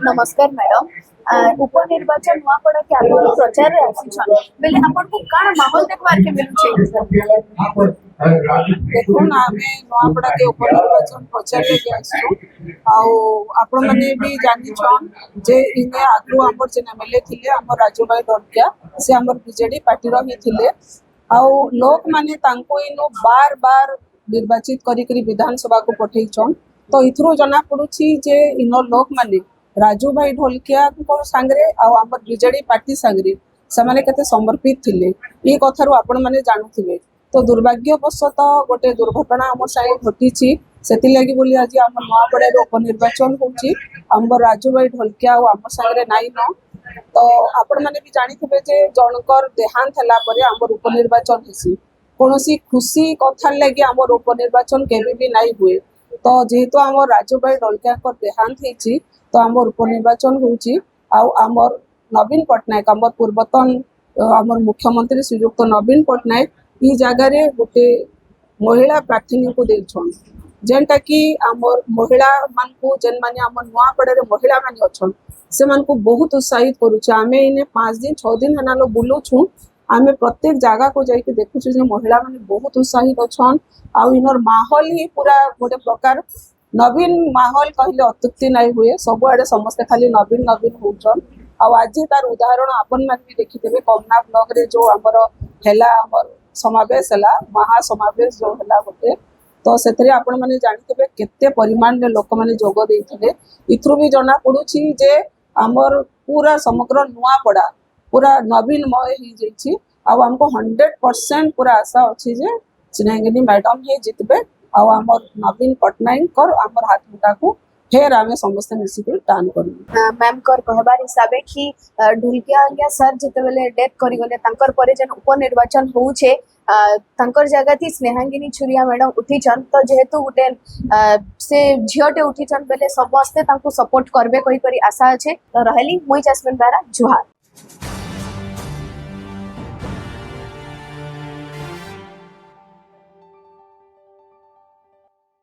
नमस्कार मैडम। उपनिर्वाचन नुआपड़ा के आगु प्रचार रे आसीछन बेले आपन को काण माहौल देखबार के मिलु छै। देखुन आमे नुआपड़ा के उपनिर्वाचन प्रचार लेके आसछु आउ आपण माने भी जानि छन जे इने आगु हमर जे एमएलए थिले हमर राजू भाई दरकिया से हमर बीजेडी पार्टी रो ही थिले आउ लोक माने तांको इनो बार बार निर्वाचित करी करी विधानसभा को पठै छन तो इथरो जना पडुछि जे इनो लोक माने राजू भाई ढोलकिया को सांगरे आउ हमर बीजेडी पार्टी सांगरे समाने केते समर्पित थिले ई कथारु आपण माने जानुथिबे। तो दुर्भाग्यवशत गोटे दुर्घटना आम सागे घटी से लगी बोली आज आम नुआपड़ा उपनिर्वाचन होची आम राजू भाई ढोलकिया आम सागे नाई न तो आपण मैंने भी जानी जे जनकर देहांत है आम उपनिर्वाचन होसी कौन खुशी कथा लगी आम उपनिर्वाचन केवे भी नाई हुए तो जेहेतु आम राजू भाई ढोलकिया देहांत होती तो आम उपनिर्वाचन होची आमर नवीन पट्टनायक आम पूर्वतन आम मुख्यमंत्री श्रीयुक्त नवीन पट्टनायक ई जगार गोटे महिला प्रार्थी को देछन जेनटा कि आमर महिला मान को जेन माने आम नुआपड़ा महिला माने अछन से मान को बहुत उत्साहित करूछ। आमे इने 5 दिन 6 दिन हनालो बुलुछु आमे प्रत्येक जगह को जाइके देखुछु जे महिला माने बहुत उत्साहित अछन आ इनर माहौल ही पूरा गोटे प्रकार नवीन माहौल कहले अत्युक्ति नहीं हुए सब आड़े समस्त खाली नवीन नवीन होछन आ आज तार उदाहरण आपन मान भी देखिथिबे कमना ब्लॉक रे जो हमर हेला हमर समावेश है महासमावेश जो है गोटे तो से आपण मैंने जानते केते परिमाण में लोक मैंने जोग देते इथु भी जना पड़ुछि जे आमर पूरा समग्र नुआपड़ा पूरा नवीनमय हो आमको 100% पूरा आशा अच्छी जे स्नेहगिनी मैडम ही जितबे आमर नवीन पट्टनायक आमर हाथ मुटा को फेर आमे समस्त मिसिक टान करू। मैम कर कहबार हिसाबे कि ढोलकिया आज्ञा सर जितेबेले डेथ करी गले तांकर परे जन उपनिर्वाचन होउछे तांकर जगह थी स्नेहांगिनी छुरिया मैडम उठीछन तो जेहेतु गुटे से झियोटे उठीछन बेले समस्ते तांको सपोर्ट करबे कहि करी आशा अछि तो रहली मुई जैस्मिन बारा जुहार।